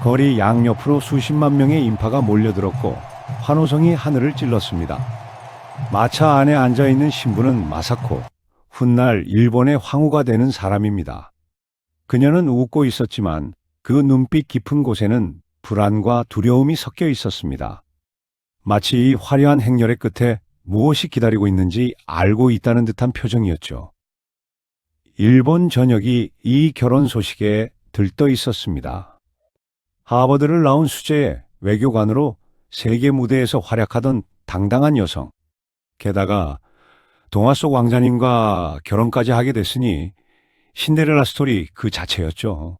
거리 양옆으로 수십만 명의 인파가 몰려들었고 환호성이 하늘을 찔렀습니다. 마차 안에 앉아있는 신부는 마사코, 훗날 일본의 황후가 되는 사람입니다. 그녀는 웃고 있었지만 그 눈빛 깊은 곳에는 불안과 두려움이 섞여 있었습니다. 마치 이 화려한 행렬의 끝에 무엇이 기다리고 있는지 알고 있다는 듯한 표정이었죠. 일본 전역이 이 결혼 소식에 들떠 있었습니다. 하버드를 나온 수재의 외교관으로 세계 무대에서 활약하던 당당한 여성. 게다가 동화 속 왕자님과 결혼까지 하게 됐으니 신데렐라 스토리 그 자체였죠.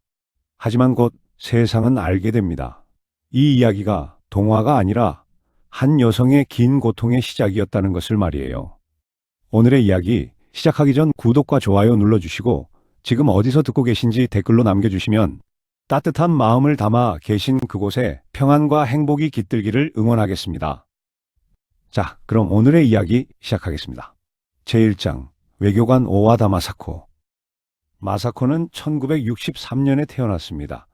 하지만 곧 세상은 알게 됩니다. 이 이야기가 동화가 아니라 한 여성의 긴 고통의 시작이었다는 것을 말이에요. 오늘의 이야기 시작하기 전 구독과 좋아요 눌러주시고 지금 어디서 듣고 계신지 댓글로 남겨주시면 따뜻한 마음을 담아 계신 그곳에 평안과 행복이 깃들기를 응원하겠습니다. 자, 그럼 오늘의 이야기 시작하겠습니다. 제1장 외교관 오와다 마사코. 마사코는 1963년에 태어났습니다.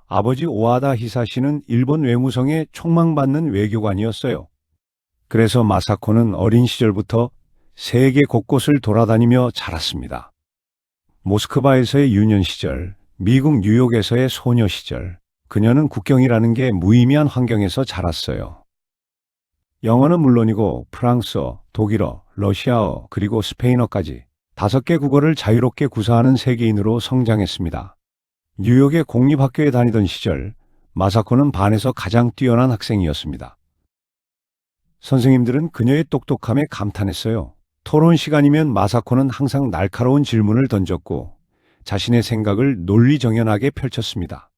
아버지 오와다 히사시는 일본 외무성의 촉망받는 외교관이었어요. 그래서 마사코는 어린 시절부터 세계 곳곳을 돌아다니며 자랐습니다. 모스크바에서의 유년 시절, 미국 뉴욕에서의 소녀 시절, 그녀는 국경이라는 게 무의미한 환경에서 자랐어요. 영어는 물론이고 프랑스어, 독일어, 러시아어, 그리고 스페인어까지 5개 국어를 자유롭게 구사하는 세계인으로 성장했습니다. 뉴욕의 공립학교에 다니던 시절, 마사코는 반에서 가장 뛰어난 학생이었습니다. 선생님들은 그녀의 똑똑함에 감탄했어요. 토론 시간이면 마사코는 항상 날카로운 질문을 던졌고 자신의 생각을 논리정연하게 펼쳤습니다.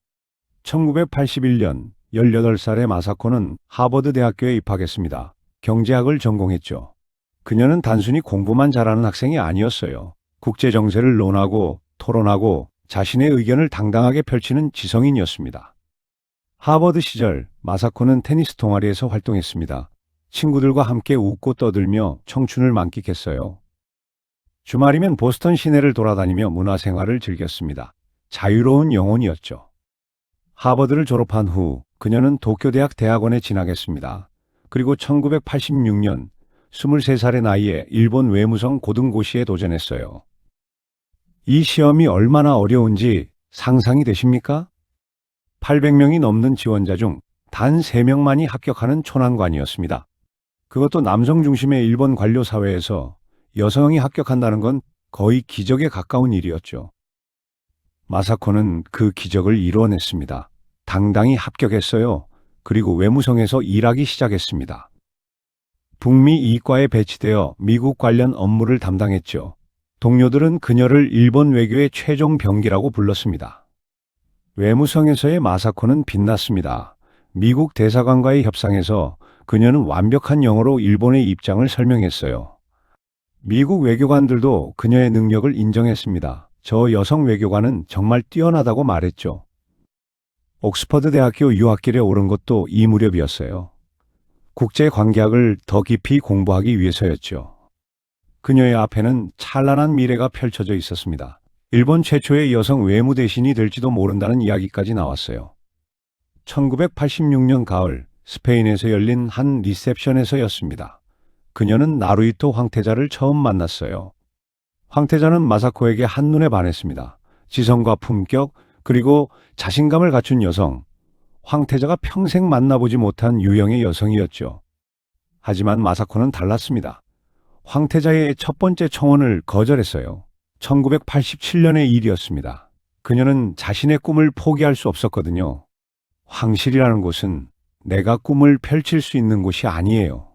1981년 18살의 마사코는 하버드 대학교에 입학했습니다. 경제학을 전공했죠. 그녀는 단순히 공부만 잘하는 학생이 아니었어요. 국제 정세를 논하고 토론하고 자신의 의견을 당당하게 펼치는 지성인이었습니다. 하버드 시절 마사코는 테니스 동아리에서 활동했습니다. 친구들과 함께 웃고 떠들며 청춘을 만끽했어요. 주말이면 보스턴 시내를 돌아다니며 문화생활을 즐겼습니다. 자유로운 영혼이었죠. 하버드를 졸업한 후 그녀는 도쿄대학 대학원에 진학했습니다. 그리고 1986년 23살의 나이에 일본 외무성 고등고시에 도전했어요. 이 시험이 얼마나 어려운지 상상이 되십니까? 800명이 넘는 지원자 중 단 3명만이 합격하는 초난관이었습니다. 그것도 남성 중심의 일본 관료 사회에서 여성이 합격한다는 건 거의 기적에 가까운 일이었죠. 마사코는 그 기적을 이뤄냈습니다. 당당히 합격했어요. 그리고 외무성에서 일하기 시작했습니다. 북미 이과에 배치되어 미국 관련 업무를 담당했죠. 동료들은 그녀를 일본 외교의 최종 병기라고 불렀습니다. 외무성에서의 마사코는 빛났습니다. 미국 대사관과의 협상에서 그녀는 완벽한 영어로 일본의 입장을 설명했어요. 미국 외교관들도 그녀의 능력을 인정했습니다. 저 여성 외교관은 정말 뛰어나다고 말했죠. 옥스퍼드 대학교 유학길에 오른 것도 이 무렵이었어요. 국제관계학을 더 깊이 공부하기 위해서였죠. 그녀의 앞에는 찬란한 미래가 펼쳐져 있었습니다. 일본 최초의 여성 외무대신이 될지도 모른다는 이야기까지 나왔어요. 1986년 가을 스페인에서 열린 한 리셉션에서였습니다. 그녀는 나루히토 황태자를 처음 만났어요. 황태자는 마사코에게 한눈에 반했습니다. 지성과 품격, 그리고 자신감을 갖춘 여성. 황태자가 평생 만나보지 못한 유형의 여성이었죠. 하지만 마사코는 달랐습니다. 황태자의 첫 번째 청혼을 거절했어요. 1987년의 일이었습니다. 그녀는 자신의 꿈을 포기할 수 없었거든요. 황실이라는 곳은 내가 꿈을 펼칠 수 있는 곳이 아니에요.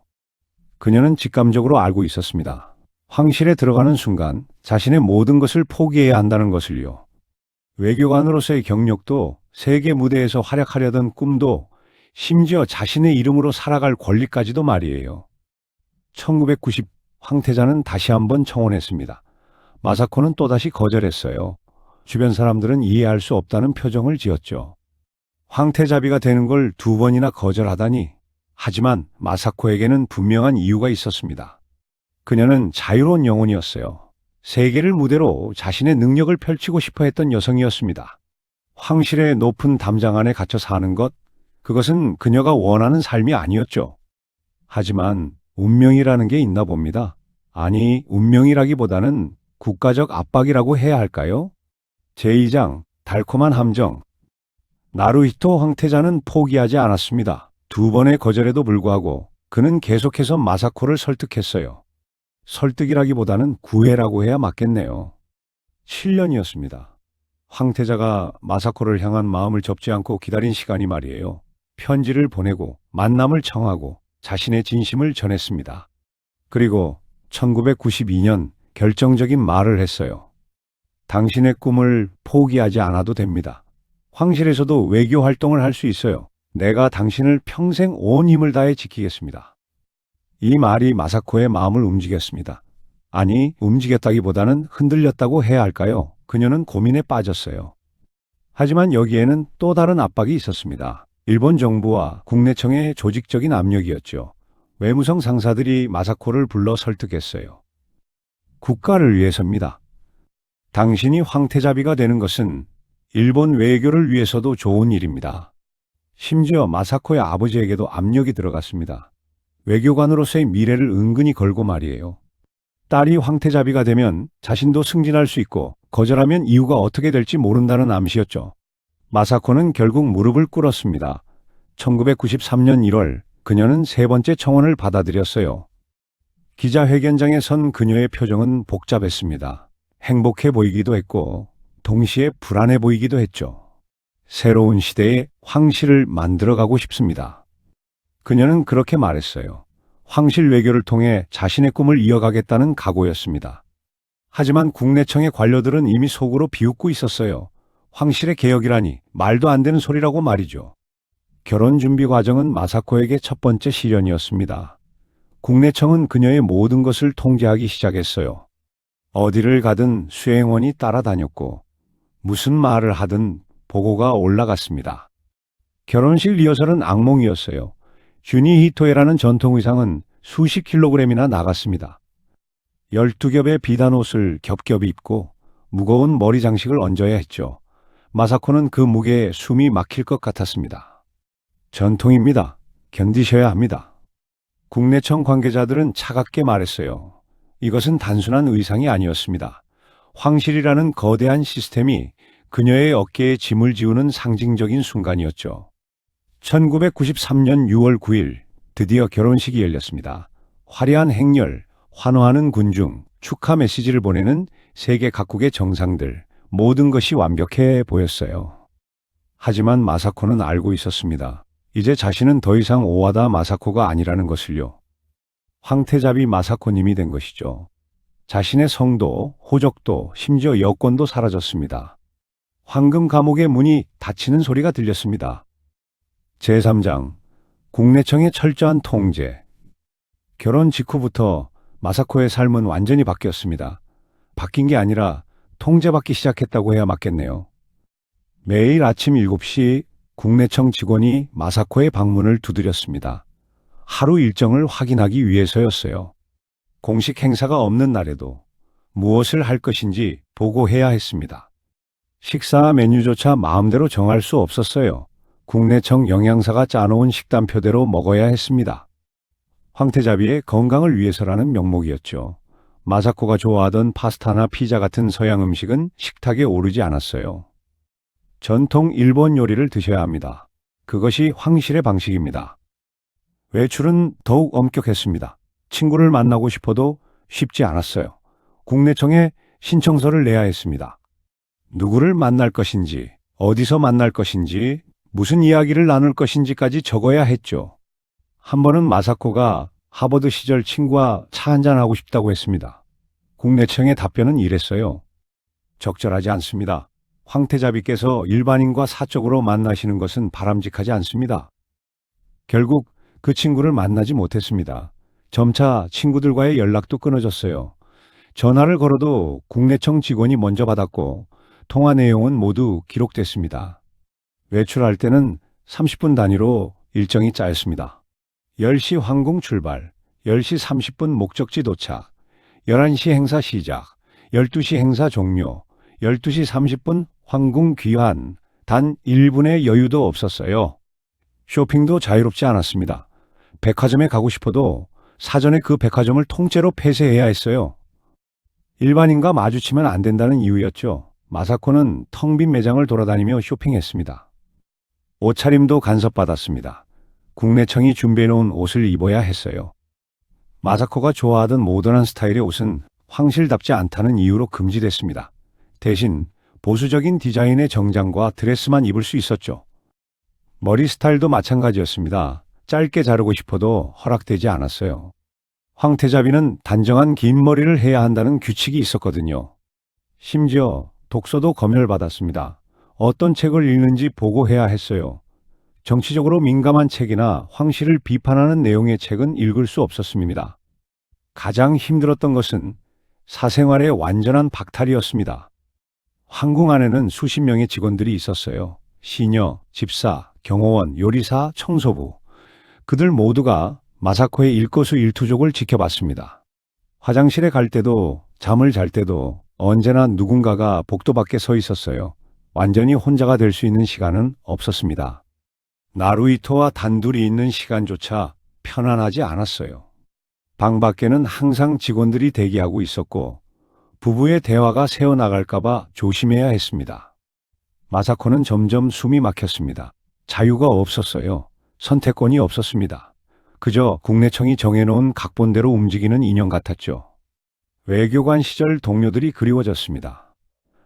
그녀는 직감적으로 알고 있었습니다. 황실에 들어가는 순간 자신의 모든 것을 포기해야 한다는 것을요. 외교관으로서의 경력도 세계 무대에서 활약하려던 꿈도 심지어 자신의 이름으로 살아갈 권리까지도 말이에요. 1990 황태자는 다시 한번 청혼했습니다. 마사코는 또다시 거절했어요. 주변 사람들은 이해할 수 없다는 표정을 지었죠. 황태자비가 되는 걸 2번이나 거절하다니. 하지만 마사코에게는 분명한 이유가 있었습니다. 그녀는 자유로운 영혼이었어요. 세계를 무대로 자신의 능력을 펼치고 싶어 했던 여성이었습니다. 황실의 높은 담장 안에 갇혀 사는 것, 그것은 그녀가 원하는 삶이 아니었죠. 하지만 운명이라는 게 있나 봅니다. 아니, 운명이라기보다는 국가적 압박이라고 해야 할까요? 제2장, 달콤한 함정. 나루히토 황태자는 포기하지 않았습니다. 두 번의 거절에도 불구하고 그는 계속해서 마사코를 설득했어요. 설득이라기보다는 구애라고 해야 맞겠네요. 7년이었습니다. 황태자가 마사코를 향한 마음을 접지 않고 기다린 시간이 말이에요. 편지를 보내고 만남을 청하고 자신의 진심을 전했습니다. 그리고 1992년 결정적인 말을 했어요. 당신의 꿈을 포기하지 않아도 됩니다. 황실에서도 외교 활동을 할 수 있어요. 내가 당신을 평생 온 힘을 다해 지키겠습니다. 이 말이 마사코의 마음을 움직였습니다. 아니, 움직였다기보다는 흔들렸다고 해야 할까요? 그녀는 고민에 빠졌어요. 하지만 여기에는 또 다른 압박이 있었습니다. 일본 정부와 국내청의 조직적인 압력이었죠. 외무성 상사들이 마사코를 불러 설득했어요. 국가를 위해서입니다. 당신이 황태자비가 되는 것은 일본 외교를 위해서도 좋은 일입니다. 심지어 마사코의 아버지에게도 압력이 들어갔습니다. 외교관으로서의 미래를 은근히 걸고 말이에요. 딸이 황태자비가 되면 자신도 승진할 수 있고 거절하면 이유가 어떻게 될지 모른다는 암시였죠. 마사코는 결국 무릎을 꿇었습니다. 1993년 1월 그녀는 세 번째 청원을 받아들였어요. 기자회견장에 선 그녀의 표정은 복잡했습니다. 행복해 보이기도 했고 동시에 불안해 보이기도 했죠. 새로운 시대에 황실을 만들어가고 싶습니다. 그녀는 그렇게 말했어요. 황실 외교를 통해 자신의 꿈을 이어가겠다는 각오였습니다. 하지만 국내청의 관료들은 이미 속으로 비웃고 있었어요. 황실의 개혁이라니 말도 안 되는 소리라고 말이죠. 결혼 준비 과정은 마사코에게 첫 번째 시련이었습니다. 국내청은 그녀의 모든 것을 통제하기 시작했어요. 어디를 가든 수행원이 따라다녔고 무슨 말을 하든 보고가 올라갔습니다. 결혼식 리허설은 악몽이었어요. 주니 히토에라는 전통 의상은 수십 킬로그램이나 나갔습니다. 12겹의 비단 옷을 겹겹이 입고 무거운 머리 장식을 얹어야 했죠. 마사코는 그 무게에 숨이 막힐 것 같았습니다. 전통입니다. 견디셔야 합니다. 국내청 관계자들은 차갑게 말했어요. 이것은 단순한 의상이 아니었습니다. 황실이라는 거대한 시스템이 그녀의 어깨에 짐을 지우는 상징적인 순간이었죠. 1993년 6월 9일 드디어 결혼식이 열렸습니다. 화려한 행렬, 환호하는 군중, 축하 메시지를 보내는 세계 각국의 정상들, 모든 것이 완벽해 보였어요. 하지만 마사코는 알고 있었습니다. 이제 자신은 더 이상 오와다 마사코가 아니라는 것을요. 황태자비 마사코님이 된 것이죠. 자신의 성도, 호적도, 심지어 여권도 사라졌습니다. 황금 감옥의 문이 닫히는 소리가 들렸습니다. 제3장, 국내청의 철저한 통제. 결혼 직후부터 마사코의 삶은 완전히 바뀌었습니다. 바뀐 게 아니라 통제받기 시작했다고 해야 맞겠네요. 매일 아침 7시 국내청 직원이 마사코의 방문을 두드렸습니다. 하루 일정을 확인하기 위해서였어요. 공식 행사가 없는 날에도 무엇을 할 것인지 보고해야 했습니다. 식사 메뉴조차 마음대로 정할 수 없었어요. 국내청 영양사가 짜놓은 식단표대로 먹어야 했습니다. 황태자비의 건강을 위해서라는 명목이었죠. 마사코가 좋아하던 파스타나 피자 같은 서양 음식은 식탁에 오르지 않았어요. 전통 일본 요리를 드셔야 합니다. 그것이 황실의 방식입니다. 외출은 더욱 엄격했습니다. 친구를 만나고 싶어도 쉽지 않았어요. 국내청에 신청서를 내야 했습니다. 누구를 만날 것인지, 어디서 만날 것인지, 무슨 이야기를 나눌 것인지까지 적어야 했죠. 한 번은 마사코가 하버드 시절 친구와 차 한잔하고 싶다고 했습니다. 국내청의 답변은 이랬어요. 적절하지 않습니다. 황태자비께서 일반인과 사적으로 만나시는 것은 바람직하지 않습니다. 결국 그 친구를 만나지 못했습니다. 점차 친구들과의 연락도 끊어졌어요. 전화를 걸어도 국내청 직원이 먼저 받았고 통화 내용은 모두 기록됐습니다. 외출할 때는 30분 단위로 일정이 짜였습니다. 10시 황궁 출발, 10시 30분 목적지 도착, 11시 행사 시작, 12시 행사 종료, 12시 30분 황궁 귀환, 단 1분의 여유도 없었어요. 쇼핑도 자유롭지 않았습니다. 백화점에 가고 싶어도 사전에 그 백화점을 통째로 폐쇄해야 했어요. 일반인과 마주치면 안 된다는 이유였죠. 마사코는 텅 빈 매장을 돌아다니며 쇼핑했습니다. 옷차림도 간섭받았습니다. 국내청이 준비해놓은 옷을 입어야 했어요. 마사코가 좋아하던 모던한 스타일의 옷은 황실답지 않다는 이유로 금지됐습니다. 대신 보수적인 디자인의 정장과 드레스만 입을 수 있었죠. 머리 스타일도 마찬가지였습니다. 짧게 자르고 싶어도 허락되지 않았어요. 황태자비는 단정한 긴 머리를 해야 한다는 규칙이 있었거든요. 심지어 독서도 검열받았습니다. 어떤 책을 읽는지 보고해야 했어요. 정치적으로 민감한 책이나 황실을 비판하는 내용의 책은 읽을 수 없었습니다. 가장 힘들었던 것은 사생활의 완전한 박탈이었습니다. 황궁 안에는 수십 명의 직원들이 있었어요. 시녀, 집사, 경호원, 요리사, 청소부. 그들 모두가 마사코의 일거수일투족을 지켜봤습니다. 화장실에 갈 때도 잠을 잘 때도 언제나 누군가가 복도 밖에 서 있었어요. 완전히 혼자가 될 수 있는 시간은 없었습니다. 나루히토와 단둘이 있는 시간조차 편안하지 않았어요. 방 밖에는 항상 직원들이 대기하고 있었고 부부의 대화가 새어나갈까봐 조심해야 했습니다. 마사코는 점점 숨이 막혔습니다. 자유가 없었어요. 선택권이 없었습니다. 그저 국내청이 정해놓은 각본대로 움직이는 인형 같았죠. 외교관 시절 동료들이 그리워졌습니다.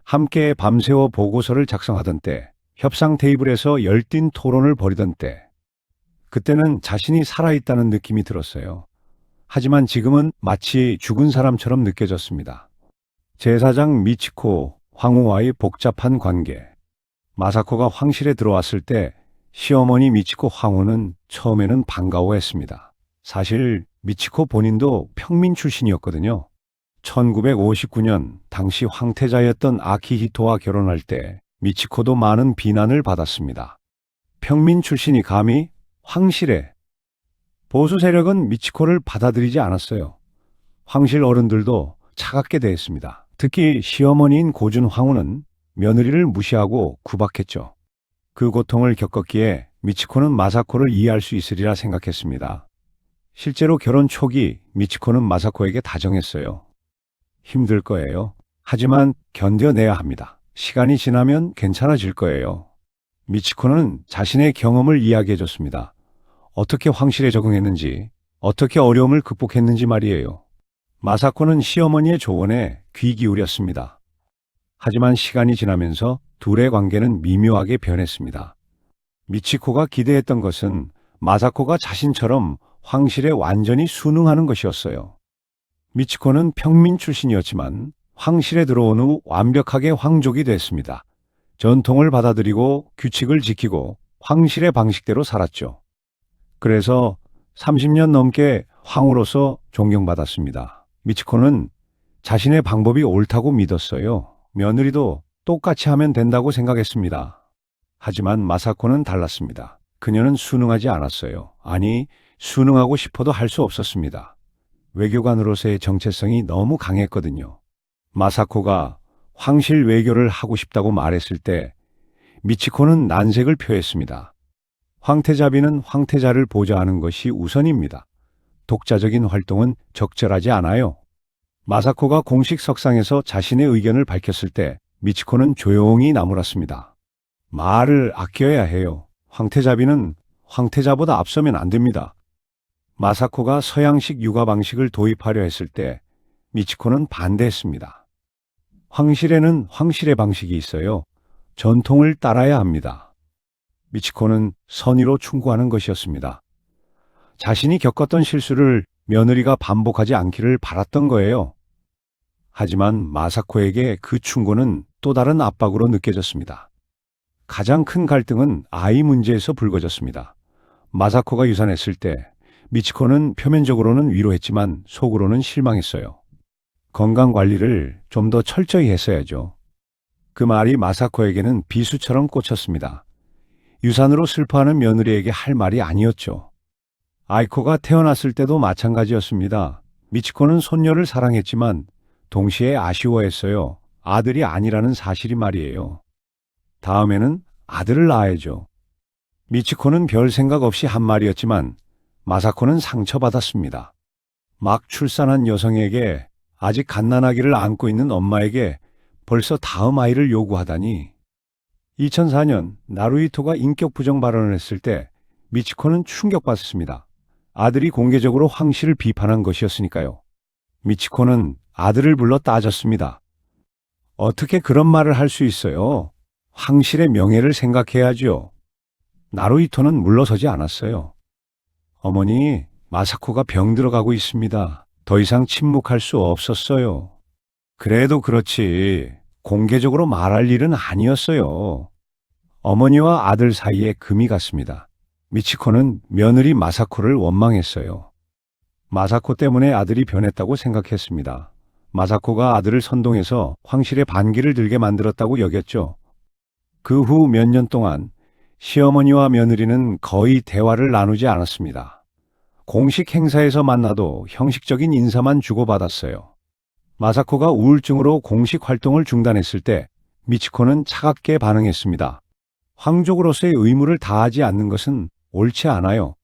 함께 밤새워 보고서를 작성하던 때, 협상 테이블에서 열띤 토론을 벌이던 때, 그때는 자신이 살아있다는 느낌이 들었어요. 하지만 지금은 마치 죽은 사람처럼 느껴졌습니다. 제사장 미치코 황후와의 복잡한 관계. 마사코가 황실에 들어왔을 때 시어머니 미치코 황후는 처음에는 반가워했습니다. 사실 미치코 본인도 평민 출신이었거든요. 1959년 당시 황태자였던 아키히토와 결혼할 때 미치코도 많은 비난을 받았습니다. 평민 출신이 감히 황실에. 보수 세력은 미치코를 받아들이지 않았어요. 황실 어른들도 차갑게 대했습니다. 특히 시어머니인 고준 황후는 며느리를 무시하고 구박했죠. 그 고통을 겪었기에 미치코는 마사코를 이해할 수 있으리라 생각했습니다. 실제로 결혼 초기 미치코는 마사코에게 다정했어요. 힘들 거예요. 하지만 견뎌내야 합니다. 시간이 지나면 괜찮아질 거예요. 미치코는 자신의 경험을 이야기해줬습니다. 어떻게 황실에 적응했는지, 어떻게 어려움을 극복했는지 말이에요. 마사코는 시어머니의 조언에 귀 기울였습니다. 하지만 시간이 지나면서 둘의 관계는 미묘하게 변했습니다. 미치코가 기대했던 것은 마사코가 자신처럼 황실에 완전히 순응하는 것이었어요. 미치코는 평민 출신이었지만 황실에 들어온 후 완벽하게 황족이 됐습니다. 전통을 받아들이고 규칙을 지키고 황실의 방식대로 살았죠. 그래서 30년 넘게 황후로서 존경받았습니다. 미치코는 자신의 방법이 옳다고 믿었어요. 며느리도 똑같이 하면 된다고 생각했습니다. 하지만 마사코는 달랐습니다. 그녀는 순응하지 않았어요. 아니, 순응하고 싶어도 할 수 없었습니다. 외교관으로서의 정체성이 너무 강했거든요. 마사코가 황실 외교를 하고 싶다고 말했을 때 미치코는 난색을 표했습니다. 황태자비는 황태자를 보좌하는 것이 우선입니다. 독자적인 활동은 적절하지 않아요. 마사코가 공식 석상에서 자신의 의견을 밝혔을 때 미치코는 조용히 나무랐습니다. 말을 아껴야 해요. 황태자비는 황태자보다 앞서면 안 됩니다. 마사코가 서양식 육아 방식을 도입하려 했을 때 미치코는 반대했습니다. 황실에는 황실의 방식이 있어요. 전통을 따라야 합니다. 미치코는 선의로 충고하는 것이었습니다. 자신이 겪었던 실수를 며느리가 반복하지 않기를 바랐던 거예요. 하지만 마사코에게 그 충고는 또 다른 압박으로 느껴졌습니다. 가장 큰 갈등은 아이 문제에서 불거졌습니다. 마사코가 유산했을 때 미치코는 표면적으로는 위로했지만 속으로는 실망했어요. 건강 관리를 좀 더 철저히 했어야죠. 그 말이 마사코에게는 비수처럼 꽂혔습니다. 유산으로 슬퍼하는 며느리에게 할 말이 아니었죠. 아이코가 태어났을 때도 마찬가지였습니다. 미치코는 손녀를 사랑했지만 동시에 아쉬워했어요. 아들이 아니라는 사실이 말이에요. 다음에는 아들을 낳아야죠. 미치코는 별 생각 없이 한 말이었지만 마사코는 상처받았습니다. 막 출산한 여성에게 아직 갓난아기를 안고 있는 엄마에게 벌써 다음 아이를 요구하다니. 2004년 나루히토가 인격 부정 발언을 했을 때 미치코는 충격받았습니다. 아들이 공개적으로 황 씨를 비판한 것이었으니까요. 미치코는 아들을 불러 따졌습니다. 어떻게 그런 말을 할 수 있어요? 황 씨의 명예를 생각해야죠. 나루히토는 물러서지 않았어요. 어머니, 마사코가 병들어가고 있습니다. 더 이상 침묵할 수 없었어요. 그래도 그렇지. 공개적으로 말할 일은 아니었어요. 어머니와 아들 사이에 금이 갔습니다. 미치코는 며느리 마사코를 원망했어요. 마사코 때문에 아들이 변했다고 생각했습니다. 마사코가 아들을 선동해서 황실의 반기를 들게 만들었다고 여겼죠. 그 후 몇 년 동안 시어머니와 며느리는 거의 대화를 나누지 않았습니다. 공식 행사에서 만나도 형식적인 인사만 주고받았어요. 마사코가 우울증으로 공식 활동을 중단했을 때 미치코는 차갑게 반응했습니다. 황족으로서의 의무를 다하지 않는 것은 옳지 않아요.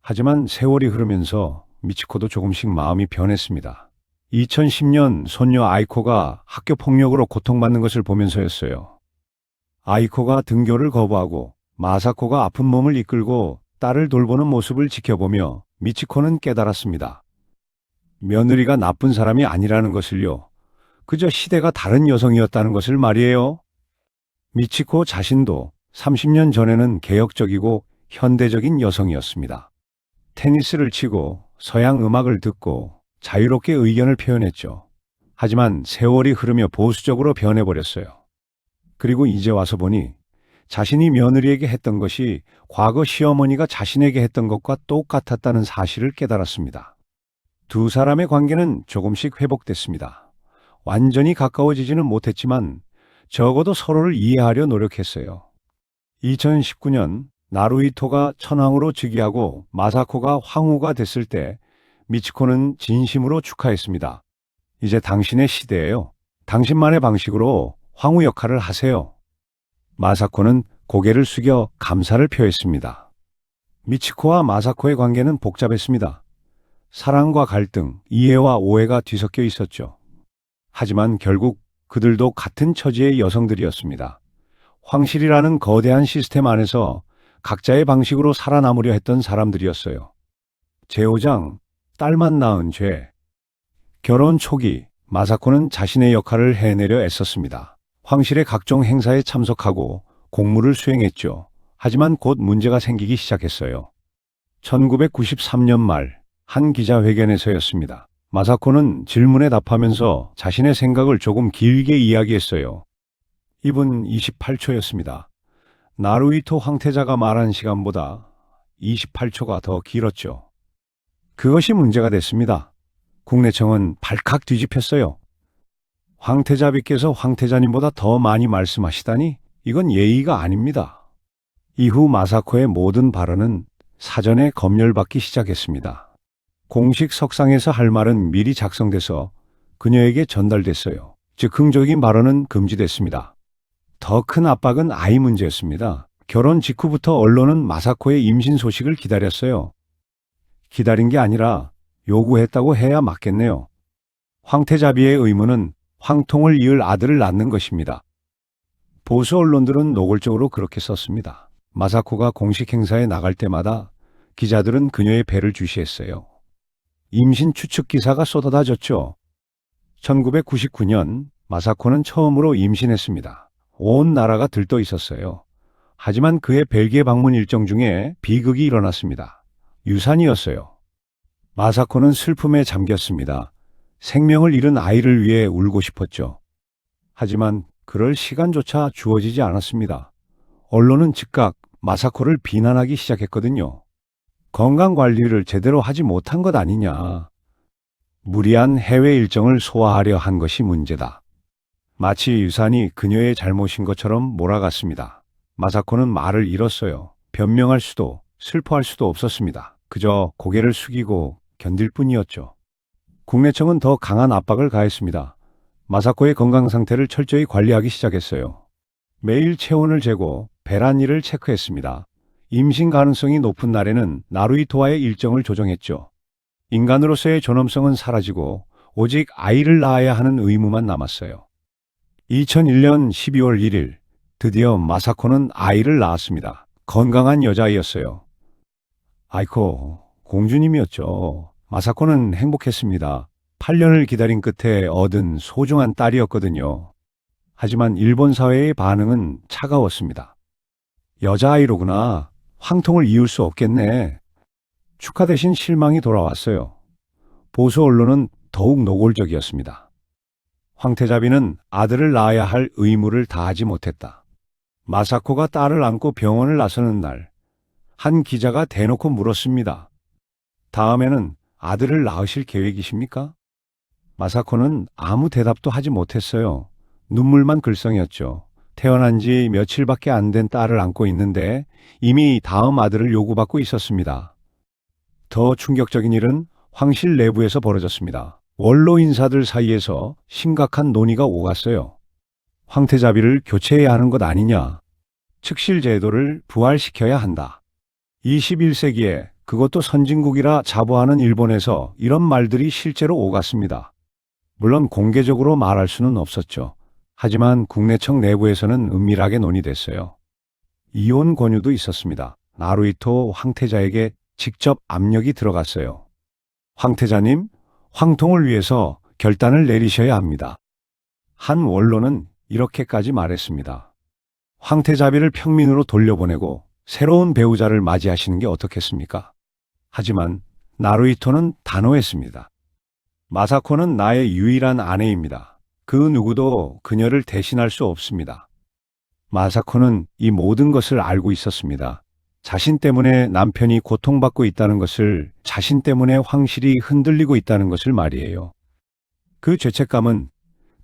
하지만 세월이 흐르면서 미치코도 조금씩 마음이 변했습니다. 2010년 손녀 아이코가 학교 폭력으로 고통받는 것을 보면서였어요. 아이코가 등교를 거부하고 마사코가 아픈 몸을 이끌고 딸을 돌보는 모습을 지켜보며 미치코는 깨달았습니다. 며느리가 나쁜 사람이 아니라는 것을요. 그저 시대가 다른 여성이었다는 것을 말이에요. 미치코 자신도 30년 전에는 개혁적이고 현대적인 여성이었습니다. 테니스를 치고 서양 음악을 듣고 자유롭게 의견을 표현했죠. 하지만 세월이 흐르며 보수적으로 변해버렸어요. 그리고 이제 와서 보니 자신이 며느리에게 했던 것이 과거 시어머니가 자신에게 했던 것과 똑같았다는 사실을 깨달았습니다. 두 사람의 관계는 조금씩 회복됐습니다. 완전히 가까워지지는 못했지만 적어도 서로를 이해하려 노력했어요. 2019년 나루히토가 천황으로 즉위하고 마사코가 황후가 됐을 때 미치코는 진심으로 축하했습니다. 이제 당신의 시대예요. 당신만의 방식으로 황후 역할을 하세요. 마사코는 고개를 숙여 감사를 표했습니다. 미치코와 마사코의 관계는 복잡했습니다. 사랑과 갈등, 이해와 오해가 뒤섞여 있었죠. 하지만 결국 그들도 같은 처지의 여성들이었습니다. 황실이라는 거대한 시스템 안에서 각자의 방식으로 살아남으려 했던 사람들이었어요. 제5장, 딸만 낳은 죄. 결혼 초기, 마사코는 자신의 역할을 해내려 애썼습니다. 황실의 각종 행사에 참석하고 공무를 수행했죠. 하지만 곧 문제가 생기기 시작했어요. 1993년 말, 한 기자회견에서였습니다. 마사코는 질문에 답하면서 자신의 생각을 조금 길게 이야기했어요. 이분 28초였습니다. 나루히토 황태자가 말한 시간보다 28초가 더 길었죠. 그것이 문제가 됐습니다. 국내청은 발칵 뒤집혔어요. 황태자비께서 황태자님보다 더 많이 말씀하시다니 이건 예의가 아닙니다. 이후 마사코의 모든 발언은 사전에 검열받기 시작했습니다. 공식 석상에서 할 말은 미리 작성돼서 그녀에게 전달됐어요. 즉흥적인 발언은 금지됐습니다. 더 큰 압박은 아이 문제였습니다. 결혼 직후부터 언론은 마사코의 임신 소식을 기다렸어요. 기다린 게 아니라 요구했다고 해야 맞겠네요. 황태자비의 의무는 황통을 이을 아들을 낳는 것입니다. 보수 언론들은 노골적으로 그렇게 썼습니다. 마사코가 공식 행사에 나갈 때마다 기자들은 그녀의 배를 주시했어요. 임신 추측 기사가 쏟아졌죠. 1999년 마사코는 처음으로 임신했습니다. 온 나라가 들떠 있었어요. 하지만 그의 벨기에 방문 일정 중에 비극이 일어났습니다. 유산이었어요. 마사코는 슬픔에 잠겼습니다. 생명을 잃은 아이를 위해 울고 싶었죠. 하지만 그럴 시간조차 주어지지 않았습니다. 언론은 즉각 마사코를 비난하기 시작했거든요. 건강관리를 제대로 하지 못한 것 아니냐. 무리한 해외 일정을 소화하려 한 것이 문제다. 마치 유산이 그녀의 잘못인 것처럼 몰아갔습니다. 마사코는 말을 잃었어요. 변명할 수도 슬퍼할 수도 없었습니다. 그저 고개를 숙이고 견딜 뿐이었죠. 국내청은 더 강한 압박을 가했습니다. 마사코의 건강 상태를 철저히 관리하기 시작했어요. 매일 체온을 재고 배란일을 체크했습니다. 임신 가능성이 높은 날에는 나루이토와의 일정을 조정했죠. 인간으로서의 존엄성은 사라지고 오직 아이를 낳아야 하는 의무만 남았어요. 2001년 12월 1일, 드디어 마사코는 아이를 낳았습니다. 건강한 여자아이였어요. 아이코, 공주님이었죠. 마사코는 행복했습니다. 8년을 기다린 끝에 얻은 소중한 딸이었거든요. 하지만 일본 사회의 반응은 차가웠습니다. 여자아이로구나. 황통을 이을 수 없겠네. 축하 대신 실망이 돌아왔어요. 보수 언론은 더욱 노골적이었습니다. 황태자비는 아들을 낳아야 할 의무를 다하지 못했다. 마사코가 딸을 안고 병원을 나서는 날, 한 기자가 대놓고 물었습니다. 다음에는 아들을 낳으실 계획이십니까? 마사코는 아무 대답도 하지 못했어요. 눈물만 글썽였죠. 태어난 지 며칠밖에 안 된 딸을 안고 있는데 이미 다음 아들을 요구받고 있었습니다. 더 충격적인 일은 황실 내부에서 벌어졌습니다. 원로 인사들 사이에서 심각한 논의가 오갔어요. 황태자비를 교체해야 하는 것 아니냐. 측실 제도를 부활시켜야 한다. 21세기에 그것도 선진국이라 자부하는 일본에서 이런 말들이 실제로 오갔습니다. 물론 공개적으로 말할 수는 없었죠. 하지만 국내청 내부에서는 은밀하게 논의됐어요. 이혼 권유도 있었습니다. 나루이토 황태자에게 직접 압력이 들어갔어요. 황태자님, 황통을 위해서 결단을 내리셔야 합니다. 한 원로는 이렇게까지 말했습니다. 황태자비를 평민으로 돌려보내고 새로운 배우자를 맞이하시는 게 어떻겠습니까? 하지만 나루이토는 단호했습니다. 마사코는 나의 유일한 아내입니다. 그 누구도 그녀를 대신할 수 없습니다. 마사코는 이 모든 것을 알고 있었습니다. 자신 때문에 남편이 고통받고 있다는 것을, 자신 때문에 황실이 흔들리고 있다는 것을 말이에요. 그 죄책감은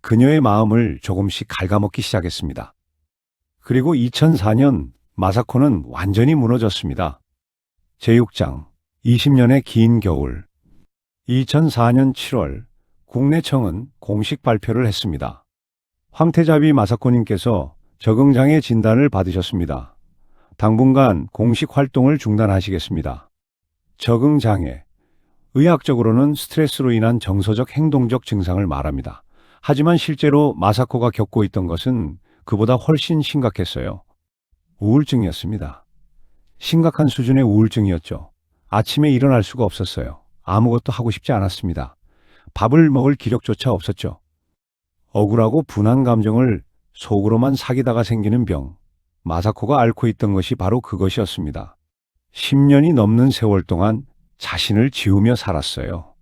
그녀의 마음을 조금씩 갉아먹기 시작했습니다. 그리고 2004년 마사코는 완전히 무너졌습니다. 제6장 20년의 긴 겨울. 2004년 7월 국내청은 공식 발표를 했습니다. 황태자비 마사코님께서 적응장애 진단을 받으셨습니다. 당분간 공식 활동을 중단하시겠습니다. 적응장애. 의학적으로는 스트레스로 인한 정서적 행동적 증상을 말합니다. 하지만 실제로 마사코가 겪고 있던 것은 그보다 훨씬 심각했어요. 우울증이었습니다. 심각한 수준의 우울증이었죠. 아침에 일어날 수가 없었어요. 아무것도 하고 싶지 않았습니다. 밥을 먹을 기력조차 없었죠. 억울하고 분한 감정을 속으로만 사귀다가 생기는 병. 마사코가 앓고 있던 것이 바로 그것이었습니다. 10년이 넘는 세월 동안 자신을 지우며 살았어요.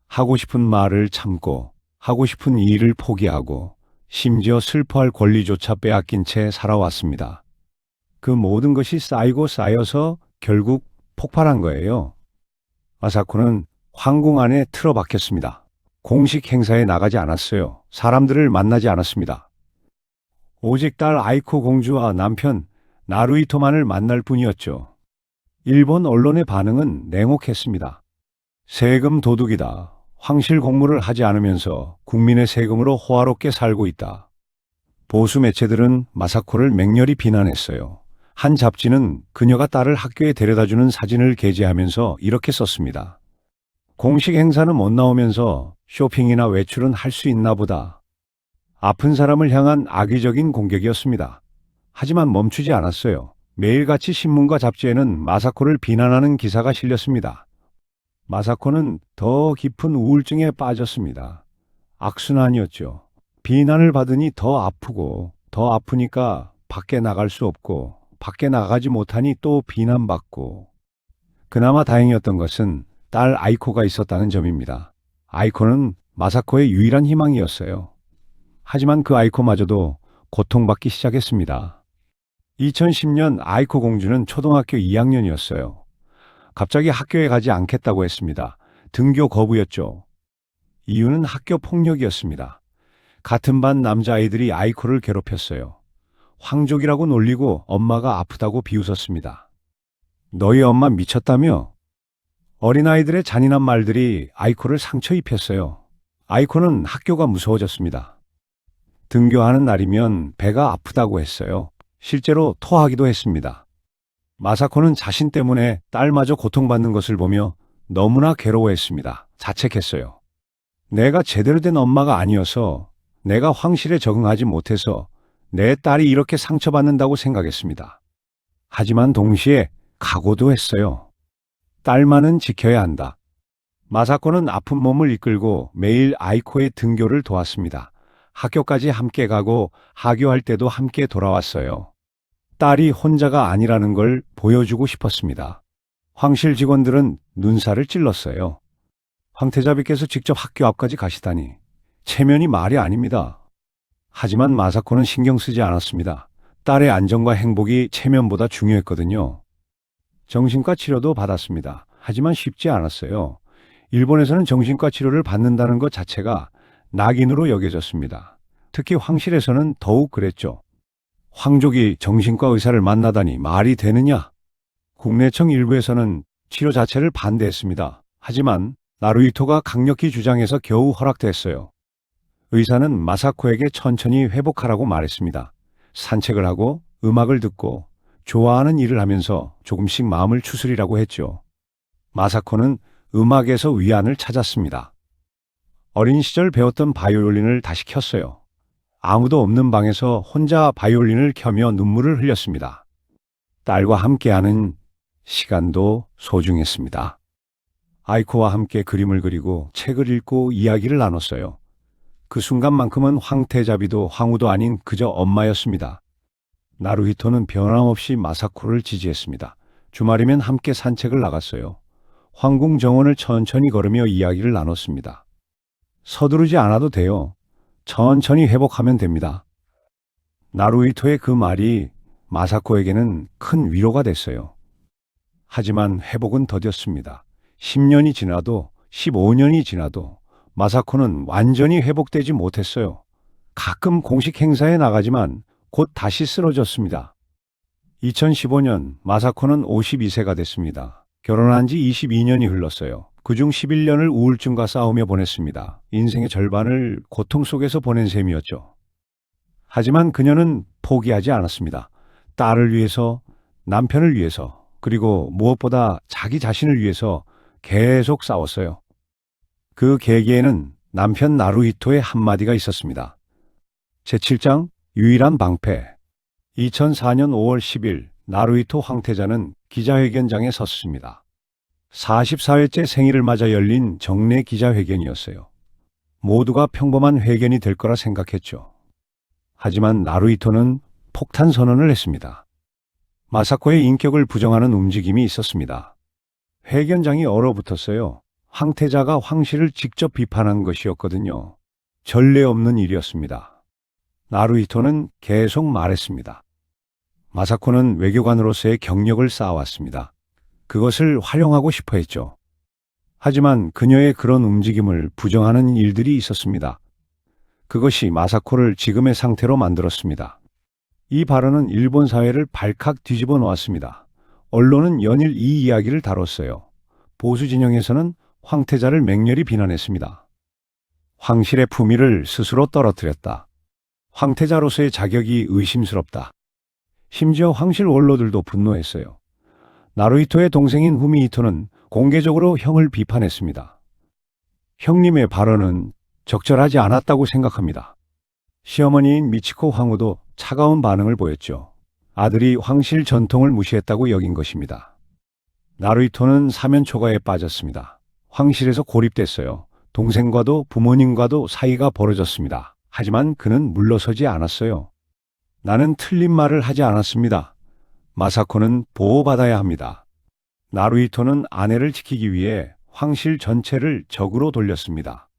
하고 싶은 말을 참고, 하고 싶은 일을 포기하고, 심지어 슬퍼할 권리조차 빼앗긴 채 살아왔습니다. 그 모든 것이 쌓이고 쌓여서 결국 폭발한 거예요. 마사코는 황궁 안에 틀어박혔습니다. 공식 행사에 나가지 않았어요. 사람들을 만나지 않았습니다. 오직 딸 아이코 공주와 남편 나루이토만을 만날 뿐이었죠. 일본 언론의 반응은 냉혹했습니다. 세금 도둑이다. 황실 공무를 하지 않으면서 국민의 세금으로 호화롭게 살고 있다. 보수 매체들은 마사코를 맹렬히 비난했어요. 한 잡지는 그녀가 딸을 학교에 데려다주는 사진을 게재하면서 이렇게 썼습니다. 공식 행사는 못 나오면서 쇼핑이나 외출은 할 수 있나 보다. 아픈 사람을 향한 악의적인 공격이었습니다. 하지만 멈추지 않았어요. 매일같이 신문과 잡지에는 마사코를 비난하는 기사가 실렸습니다. 마사코는 더 깊은 우울증에 빠졌습니다. 악순환이었죠. 비난을 받으니 더 아프고, 더 아프니까 밖에 나갈 수 없고, 밖에 나가지 못하니 또 비난받고. 그나마 다행이었던 것은 딸 아이코가 있었다는 점입니다. 아이코는 마사코의 유일한 희망이었어요. 하지만 그 아이코마저도 고통받기 시작했습니다. 2010년 아이코 공주는 초등학교 2학년이었어요. 갑자기 학교에 가지 않겠다고 했습니다. 등교 거부였죠. 이유는 학교 폭력이었습니다. 같은 반 남자아이들이 아이코를 괴롭혔어요. 황족이라고 놀리고 엄마가 아프다고 비웃었습니다. 너희 엄마 미쳤다며? 어린아이들의 잔인한 말들이 아이코를 상처 입혔어요. 아이코는 학교가 무서워졌습니다. 등교하는 날이면 배가 아프다고 했어요. 실제로 토하기도 했습니다. 마사코는 자신 때문에 딸마저 고통받는 것을 보며 너무나 괴로워했습니다. 자책했어요. 내가 제대로 된 엄마가 아니어서, 내가 황실에 적응하지 못해서 내 딸이 이렇게 상처받는다고 생각했습니다. 하지만 동시에 각오도 했어요. 딸만은 지켜야 한다. 마사코는 아픈 몸을 이끌고 매일 아이코의 등교를 도왔습니다. 학교까지 함께 가고 하교할 때도 함께 돌아왔어요. 딸이 혼자가 아니라는 걸 보여주고 싶었습니다. 황실 직원들은 눈살을 찔렀어요. 황태자비께서 직접 학교 앞까지 가시다니, 체면이 말이 아닙니다. 하지만 마사코는 신경 쓰지 않았습니다. 딸의 안전과 행복이 체면보다 중요했거든요. 정신과 치료도 받았습니다. 하지만 쉽지 않았어요. 일본에서는 정신과 치료를 받는다는 것 자체가 낙인으로 여겨졌습니다. 특히 황실에서는 더욱 그랬죠. 황족이 정신과 의사를 만나다니 말이 되느냐? 국내청 일부에서는 치료 자체를 반대했습니다. 하지만 나루히토가 강력히 주장해서 겨우 허락됐어요. 의사는 마사코에게 천천히 회복하라고 말했습니다. 산책을 하고 음악을 듣고 좋아하는 일을 하면서 조금씩 마음을 추스리라고 했죠. 마사코는 음악에서 위안을 찾았습니다. 어린 시절 배웠던 바이올린을 다시 켰어요. 아무도 없는 방에서 혼자 바이올린을 켜며 눈물을 흘렸습니다. 딸과 함께하는 시간도 소중했습니다. 아이코와 함께 그림을 그리고 책을 읽고 이야기를 나눴어요. 그 순간만큼은 황태자비도 황후도 아닌 그저 엄마였습니다. 나루히토는 변함없이 마사코를 지지했습니다. 주말이면 함께 산책을 나갔어요. 황궁 정원을 천천히 걸으며 이야기를 나눴습니다. 서두르지 않아도 돼요. 천천히 회복하면 됩니다. 나루히토의 그 말이 마사코에게는 큰 위로가 됐어요. 하지만 회복은 더뎠습니다. 10년이 지나도 15년이 지나도 마사코는 완전히 회복되지 못했어요. 가끔 공식 행사에 나가지만 곧 다시 쓰러졌습니다. 2015년 마사코는 52세가 됐습니다. 결혼한 지 22년이 흘렀어요. 그중 11년을 우울증과 싸우며 보냈습니다. 인생의 절반을 고통 속에서 보낸 셈이었죠. 하지만 그녀는 포기하지 않았습니다. 딸을 위해서, 남편을 위해서, 그리고 무엇보다 자기 자신을 위해서 계속 싸웠어요. 그 계기에는 남편 나루히토의 한마디가 있었습니다. 제7장 유일한 방패. 2004년 5월 10일 나루히토 황태자는 기자회견장에 섰습니다. 44회째 생일을 맞아 열린 정례 기자회견이었어요. 모두가 평범한 회견이 될 거라 생각했죠. 하지만 나루히토는 폭탄 선언을 했습니다. 마사코의 인격을 부정하는 움직임이 있었습니다. 회견장이 얼어붙었어요. 황태자가 황실을 직접 비판한 것이었거든요. 전례 없는 일이었습니다. 나루히토는 계속 말했습니다. 마사코는 외교관으로서의 경력을 쌓아왔습니다. 그것을 활용하고 싶어 했죠. 하지만 그녀의 그런 움직임을 부정하는 일들이 있었습니다. 그것이 마사코를 지금의 상태로 만들었습니다. 이 발언은 일본 사회를 발칵 뒤집어 놓았습니다. 언론은 연일 이 이야기를 다뤘어요. 보수 진영에서는 황태자를 맹렬히 비난했습니다. 황실의 품위를 스스로 떨어뜨렸다. 황태자로서의 자격이 의심스럽다. 심지어 황실 원로들도 분노했어요. 나루히토의 동생인 후미히토는 공개적으로 형을 비판했습니다. 형님의 발언은 적절하지 않았다고 생각합니다. 시어머니인 미치코 황후도 차가운 반응을 보였죠. 아들이 황실 전통을 무시했다고 여긴 것입니다. 나루히토는 사면초가에 빠졌습니다. 황실에서 고립됐어요. 동생과도 부모님과도 사이가 벌어졌습니다. 하지만 그는 물러서지 않았어요. 나는 틀린 말을 하지 않았습니다. 마사코는 보호받아야 합니다. 나루히토는 아내를 지키기 위해 황실 전체를 적으로 돌렸습니다.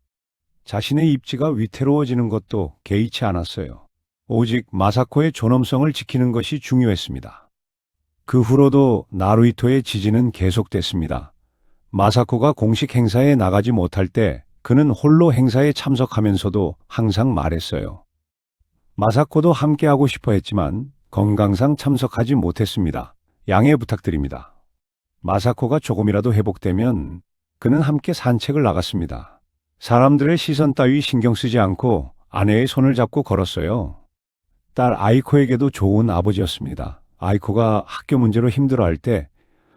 자신의 입지가 위태로워지는 것도 개의치 않았어요. 오직 마사코의 존엄성을 지키는 것이 중요했습니다. 그 후로도 나루히토의 지지는 계속됐습니다. 마사코가 공식 행사에 나가지 못할 때 그는 홀로 행사에 참석하면서도 항상 말했어요. 마사코도 함께하고 싶어 했지만 건강상 참석하지 못했습니다. 양해 부탁드립니다. 마사코가 조금이라도 회복되면 그는 함께 산책을 나갔습니다. 사람들의 시선 따위 신경 쓰지 않고 아내의 손을 잡고 걸었어요. 딸 아이코에게도 좋은 아버지였습니다. 아이코가 학교 문제로 힘들어할 때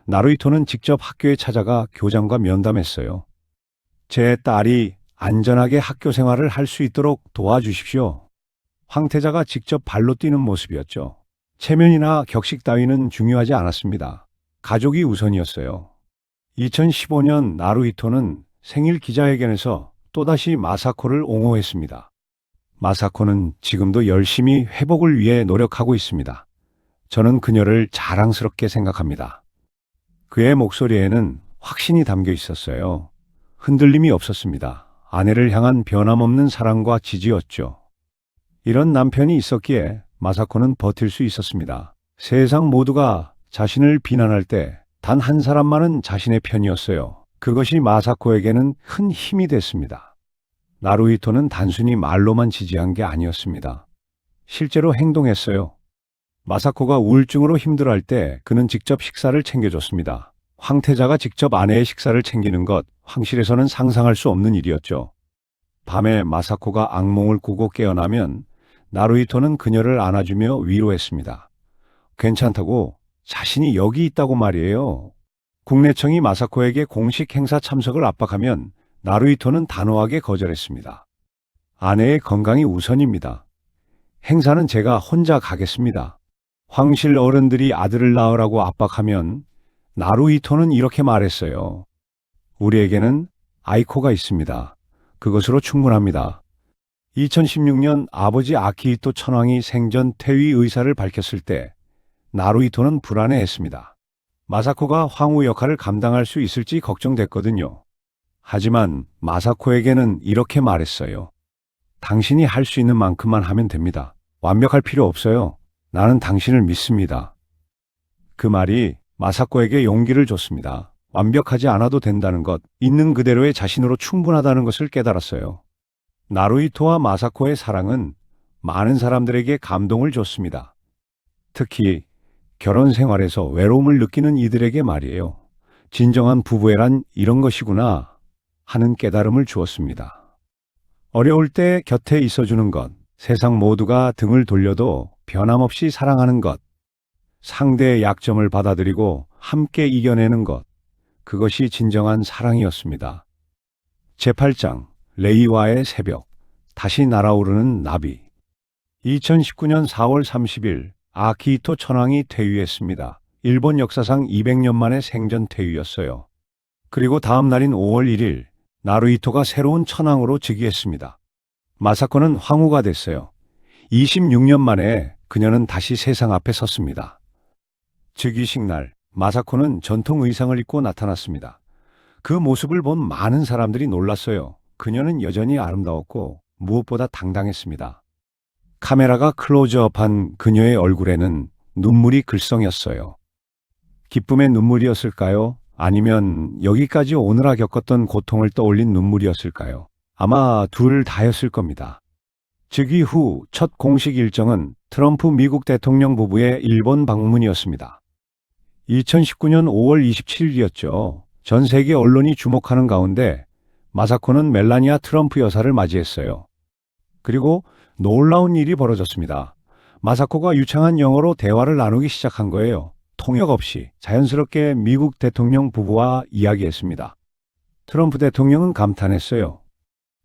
나루히토는 직접 학교에 찾아가 교장과 면담했어요. 제 딸이 안전하게 학교 생활을 할 수 있도록 도와주십시오. 황태자가 직접 발로 뛰는 모습이었죠. 체면이나 격식 따위는 중요하지 않았습니다. 가족이 우선이었어요. 2015년 나루히토는 생일 기자회견에서 또다시 마사코를 옹호했습니다. 마사코는 지금도 열심히 회복을 위해 노력하고 있습니다. 저는 그녀를 자랑스럽게 생각합니다. 그의 목소리에는 확신이 담겨 있었어요. 흔들림이 없었습니다. 아내를 향한 변함없는 사랑과 지지였죠. 이런 남편이 있었기에 마사코는 버틸 수 있었습니다. 세상 모두가 자신을 비난할 때 단 한 사람만은 자신의 편이었어요. 그것이 마사코에게는 큰 힘이 됐습니다. 나루히토는 단순히 말로만 지지한 게 아니었습니다. 실제로 행동했어요. 마사코가 우울증으로 힘들어할 때 그는 직접 식사를 챙겨줬습니다. 황태자가 직접 아내의 식사를 챙기는 것, 황실에서는 상상할 수 없는 일이었죠. 밤에 마사코가 악몽을 꾸고 깨어나면 나루히토는 그녀를 안아주며 위로했습니다. 괜찮다고, 자신이 여기 있다고 말이에요. 국내청이 마사코에게 공식 행사 참석을 압박하면 나루히토는 단호하게 거절했습니다. 아내의 건강이 우선입니다. 행사는 제가 혼자 가겠습니다. 황실 어른들이 아들을 낳으라고 압박하면 나루히토는 이렇게 말했어요. 우리에게는 아이코가 있습니다. 그것으로 충분합니다. 2016년 아버지 아키히토 천황이 생전 퇴위 의사를 밝혔을 때 나루히토는 불안해했습니다. 마사코가 황후 역할을 감당할 수 있을지 걱정됐거든요. 하지만 마사코에게는 이렇게 말했어요. 당신이 할 수 있는 만큼만 하면 됩니다. 완벽할 필요 없어요. 나는 당신을 믿습니다. 그 말이 마사코에게 용기를 줬습니다. 완벽하지 않아도 된다는 것, 있는 그대로의 자신으로 충분하다는 것을 깨달았어요. 나루히토와 마사코의 사랑은 많은 사람들에게 감동을 줬습니다. 특히 결혼 생활에서 외로움을 느끼는 이들에게 말이에요. 진정한 부부애란 이런 것이구나 하는 깨달음을 주었습니다. 어려울 때 곁에 있어주는 것, 세상 모두가 등을 돌려도 변함없이 사랑하는 것, 상대의 약점을 받아들이고 함께 이겨내는 것, 그것이 진정한 사랑이었습니다. 제8장 레이와의 새벽, 다시 날아오르는 나비. 2019년 4월 30일 아키히토 천황이 퇴위했습니다. 일본 역사상 200년 만에 생전 퇴위였어요. 그리고 다음 날인 5월 1일 나루히토가 새로운 천황으로 즉위했습니다. 마사코는 황후가 됐어요. 26년 만에 그녀는 다시 세상 앞에 섰습니다. 즉위식 날 마사코는 전통 의상을 입고 나타났습니다. 그 모습을 본 많은 사람들이 놀랐어요. 그녀는 여전히 아름다웠고 무엇보다 당당했습니다. 카메라가 클로즈업한 그녀의 얼굴에는 눈물이 글썽였어요. 기쁨의 눈물이었을까요? 아니면 여기까지 오느라 겪었던 고통을 떠올린 눈물이었을까요? 아마 둘 다였을 겁니다. 즉위 후 첫 공식 일정은 트럼프 미국 대통령 부부의 일본 방문이었습니다. 2019년 5월 27일이었죠. 전 세계 언론이 주목하는 가운데 마사코는 멜라니아 트럼프 여사를 맞이했어요. 그리고 놀라운 일이 벌어졌습니다. 마사코가 유창한 영어로 대화를 나누기 시작한 거예요. 통역 없이 자연스럽게 미국 대통령 부부와 이야기했습니다. 트럼프 대통령은 감탄했어요.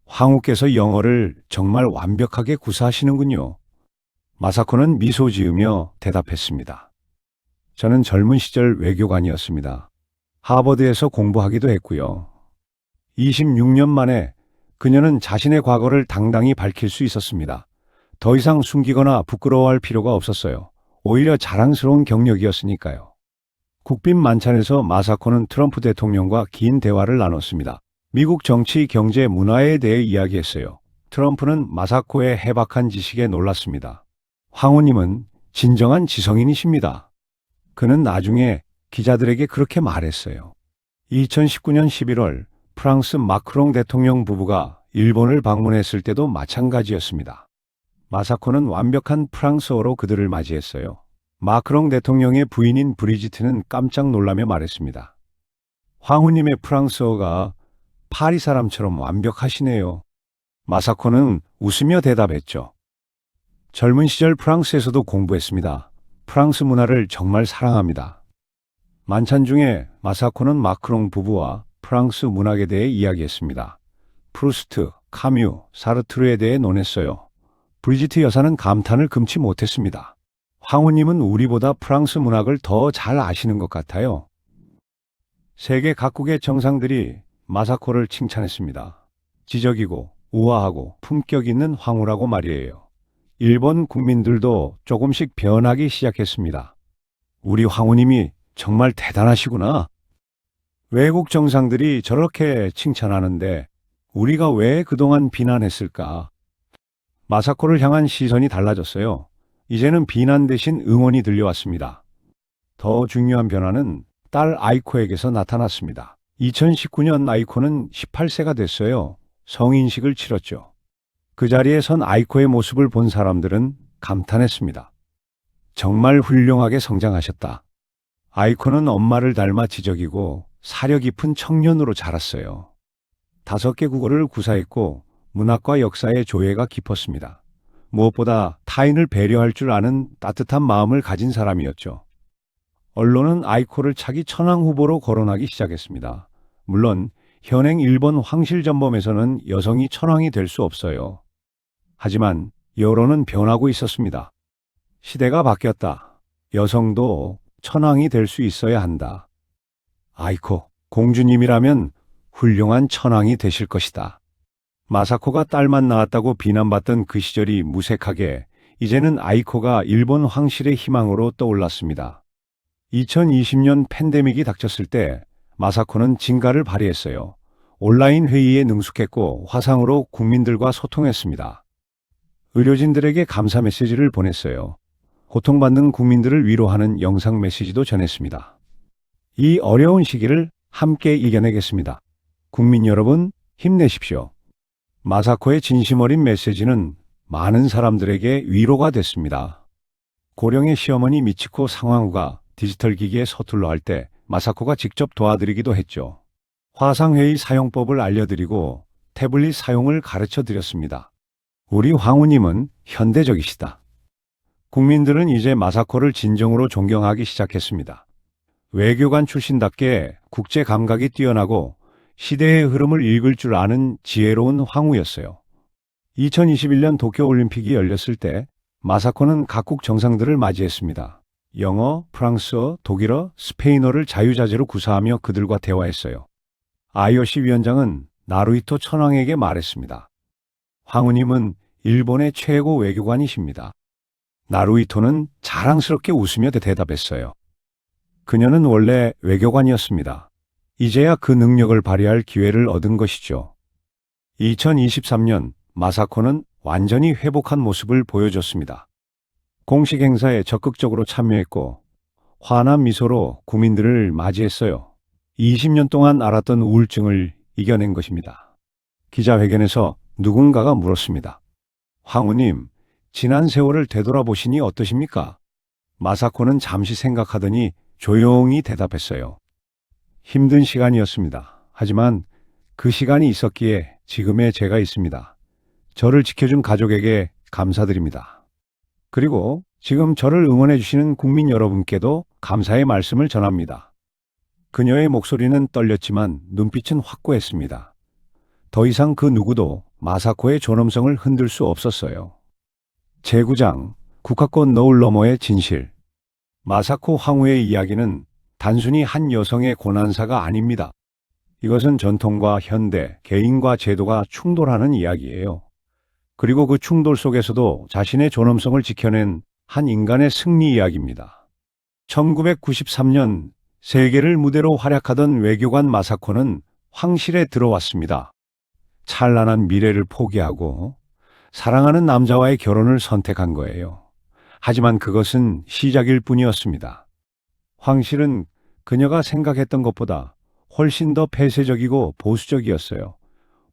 황후께서 영어를 정말 완벽하게 구사하시는군요. 마사코는 미소 지으며 대답했습니다. 저는 젊은 시절 외교관이었습니다. 하버드에서 공부하기도 했고요. 26년 만에 그녀는 자신의 과거를 당당히 밝힐 수 있었습니다. 더 이상 숨기거나 부끄러워할 필요가 없었어요. 오히려 자랑스러운 경력이었으니까요. 국빈 만찬에서 마사코는 트럼프 대통령과 긴 대화를 나눴습니다. 미국 정치, 경제, 문화에 대해 이야기했어요. 트럼프는 마사코의 해박한 지식에 놀랐습니다. 황후님은 진정한 지성인이십니다. 그는 나중에 기자들에게 그렇게 말했어요. 2019년 11월 프랑스 마크롱 대통령 부부가 일본을 방문했을 때도 마찬가지였습니다. 마사코는 완벽한 프랑스어로 그들을 맞이했어요. 마크롱 대통령의 부인인 브리지트는 깜짝 놀라며 말했습니다. 황후님의 프랑스어가 파리 사람처럼 완벽하시네요. 마사코는 웃으며 대답했죠. 젊은 시절 프랑스에서도 공부했습니다. 프랑스 문화를 정말 사랑합니다. 만찬 중에 마사코는 마크롱 부부와 프랑스 문학에 대해 이야기했습니다. 프루스트, 카뮤, 사르트르에 대해 논했어요. 브리지트 여사는 감탄을 금치 못했습니다. 황후님은 우리보다 프랑스 문학을 더 잘 아시는 것 같아요. 세계 각국의 정상들이 마사코를 칭찬했습니다. 지적이고 우아하고 품격 있는 황후라고 말이에요. 일본 국민들도 조금씩 변하기 시작했습니다. 우리 황후님이 정말 대단하시구나. 외국 정상들이 저렇게 칭찬하는데 우리가 왜 그동안 비난했을까? 마사코를 향한 시선이 달라졌어요. 이제는 비난 대신 응원이 들려왔습니다. 더 중요한 변화는 딸 아이코에게서 나타났습니다. 2019년 아이코는 18세가 됐어요. 성인식을 치렀죠. 그 자리에 선 아이코의 모습을 본 사람들은 감탄했습니다. 정말 훌륭하게 성장하셨다. 아이코는 엄마를 닮아 지적이고 사려 깊은 청년으로 자랐어요. 5개 국어를 구사했고 문학과 역사의 조예가 깊었습니다. 무엇보다 타인을 배려할 줄 아는 따뜻한 마음을 가진 사람이었죠. 언론은 아이코를 차기 천황 후보로 거론하기 시작했습니다. 물론 현행 일본 황실전범에서는 여성이 천황이 될 수 없어요. 하지만 여론은 변하고 있었습니다. 시대가 바뀌었다. 여성도 천황이 될 수 있어야 한다. 아이코, 공주님이라면 훌륭한 천황이 되실 것이다. 마사코가 딸만 낳았다고 비난받던 그 시절이 무색하게 이제는 아이코가 일본 황실의 희망으로 떠올랐습니다. 2020년 팬데믹이 닥쳤을 때 마사코는 진가를 발휘했어요. 온라인 회의에 능숙했고 화상으로 국민들과 소통했습니다. 의료진들에게 감사 메시지를 보냈어요. 고통받는 국민들을 위로하는 영상 메시지도 전했습니다. 이 어려운 시기를 함께 이겨내겠습니다. 국민 여러분, 힘내십시오. 마사코의 진심 어린 메시지는 많은 사람들에게 위로가 됐습니다. 고령의 시어머니 미치코 상황후가 디지털 기기에 서툴러 할 때 마사코가 직접 도와드리기도 했죠. 화상회의 사용법을 알려드리고 태블릿 사용을 가르쳐 드렸습니다. 우리 황후님은 현대적이시다. 국민들은 이제 마사코를 진정으로 존경하기 시작했습니다. 외교관 출신답게 국제 감각이 뛰어나고 시대의 흐름을 읽을 줄 아는 지혜로운 황후였어요. 2021년 도쿄올림픽이 열렸을 때 마사코는 각국 정상들을 맞이했습니다. 영어, 프랑스어, 독일어, 스페인어를 자유자재로 구사하며 그들과 대화했어요. IOC 위원장은 나루히토 천황에게 말했습니다. 황후님은 일본의 최고 외교관이십니다. 나루히토는 자랑스럽게 웃으며 대답했어요. 그녀는 원래 외교관이었습니다. 이제야 그 능력을 발휘할 기회를 얻은 것이죠. 2023년 마사코는 완전히 회복한 모습을 보여줬습니다. 공식 행사에 적극적으로 참여했고 환한 미소로 국민들을 맞이했어요. 20년 동안 앓았던 우울증을 이겨낸 것입니다. 기자회견에서 누군가가 물었습니다. 황후님, 지난 세월을 되돌아보시니 어떠십니까? 마사코는 잠시 생각하더니 조용히 대답했어요. 힘든 시간이었습니다. 하지만 그 시간이 있었기에 지금의 제가 있습니다. 저를 지켜준 가족에게 감사드립니다. 그리고 지금 저를 응원해 주시는 국민 여러분께도 감사의 말씀을 전합니다. 그녀의 목소리는 떨렸지만 눈빛은 확고했습니다. 더 이상 그 누구도 마사코의 존엄성을 흔들 수 없었어요. 제9장, 국화꽃 너울 너머의 진실. 마사코 황후의 이야기는 단순히 한 여성의 고난사가 아닙니다. 이것은 전통과 현대, 개인과 제도가 충돌하는 이야기예요. 그리고 그 충돌 속에서도 자신의 존엄성을 지켜낸 한 인간의 승리 이야기입니다. 1993년 세계를 무대로 활약하던 외교관 마사코는 황실에 들어왔습니다. 찬란한 미래를 포기하고 사랑하는 남자와의 결혼을 선택한 거예요. 하지만 그것은 시작일 뿐이었습니다. 황실은 그녀가 생각했던 것보다 훨씬 더 폐쇄적이고 보수적이었어요.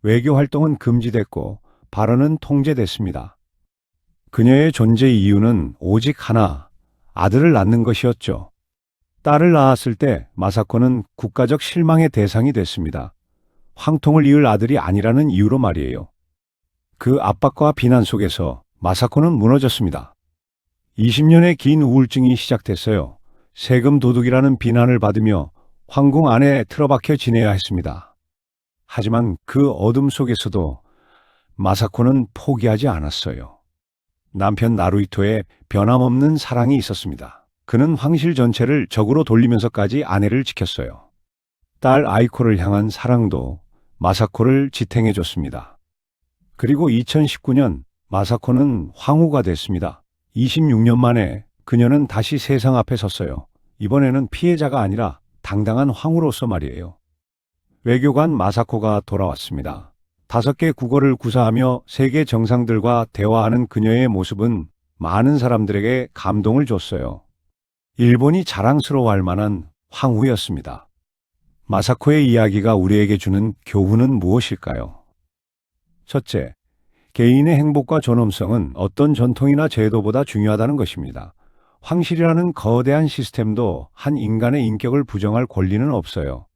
외교 활동은 금지됐고 발언은 통제됐습니다. 그녀의 존재 이유는 오직 하나, 아들을 낳는 것이었죠. 딸을 낳았을 때 마사코는 국가적 실망의 대상이 됐습니다. 황통을 이을 아들이 아니라는 이유로 말이에요. 그 압박과 비난 속에서 마사코는 무너졌습니다. 20년의 긴 우울증이 시작됐어요. 세금 도둑이라는 비난을 받으며 황궁 안에 틀어박혀 지내야 했습니다. 하지만 그 어둠 속에서도 마사코는 포기하지 않았어요. 남편 나루히토의 변함없는 사랑이 있었습니다. 그는 황실 전체를 적으로 돌리면서까지 아내를 지켰어요. 딸 아이코를 향한 사랑도 마사코를 지탱해줬습니다. 그리고 2019년 마사코는 황후가 됐습니다. 26년 만에 그녀는 다시 세상 앞에 섰어요. 이번에는 피해자가 아니라 당당한 황후로서 말이에요. 외교관 마사코가 돌아왔습니다. 5개 국어를 구사하며 세계 정상들과 대화하는 그녀의 모습은 많은 사람들에게 감동을 줬어요. 일본이 자랑스러워할 만한 황후였습니다. 마사코의 이야기가 우리에게 주는 교훈은 무엇일까요? 첫째, 개인의 행복과 존엄성은 어떤 전통이나 제도보다 중요하다는 것입니다. 황실이라는 거대한 시스템도 한 인간의 인격을 부정할 권리는 없어요.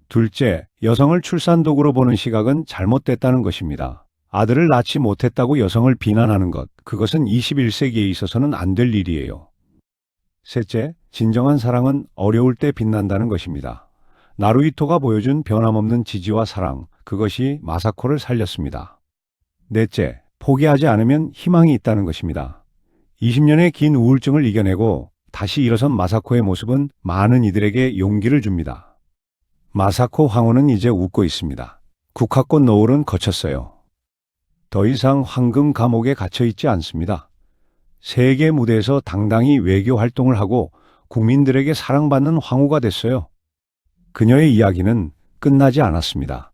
둘째, 여성을 출산 도구로 보는 시각은 잘못됐다는 것입니다. 아들을 낳지 못했다고 여성을 비난하는 것, 그것은 21세기에 있어서는 안 될 일이에요. 셋째, 진정한 사랑은 어려울 때 빛난다는 것입니다. 나루히토가 보여준 변함없는 지지와 사랑, 그것이 마사코를 살렸습니다. 넷째, 포기하지 않으면 희망이 있다는 것입니다. 20년의 긴 우울증을 이겨내고 다시 일어선 마사코의 모습은 많은 이들에게 용기를 줍니다. 마사코 황후는 이제 웃고 있습니다. 국화꽃 노을은 거쳤어요. 더 이상 황금 감옥에 갇혀 있지 않습니다. 세계 무대에서 당당히 외교 활동을 하고 국민들에게 사랑받는 황후가 됐어요. 그녀의 이야기는 끝나지 않았습니다.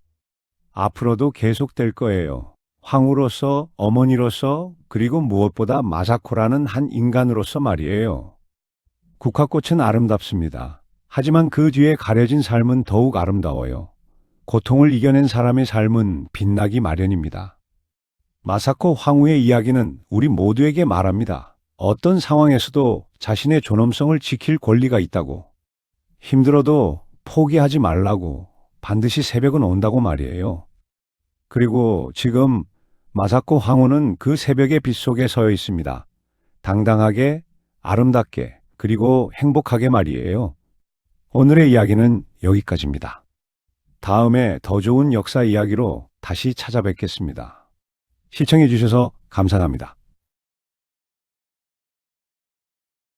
앞으로도 계속될 거예요. 황후로서, 어머니로서, 그리고 무엇보다 마사코라는 한 인간으로서 말이에요. 국화꽃은 아름답습니다. 하지만 그 뒤에 가려진 삶은 더욱 아름다워요. 고통을 이겨낸 사람의 삶은 빛나기 마련입니다. 마사코 황후의 이야기는 우리 모두에게 말합니다. 어떤 상황에서도 자신의 존엄성을 지킬 권리가 있다고. 힘들어도 포기하지 말라고. 반드시 새벽은 온다고 말이에요. 그리고 지금 마사코 황후는 그 새벽의 빛 속에 서여 있습니다. 당당하게, 아름답게, 그리고 행복하게 말이에요. 오늘의 이야기는 여기까지입니다. 다음에 더 좋은 역사 이야기로 다시 찾아뵙겠습니다. 시청해 주셔서 감사합니다.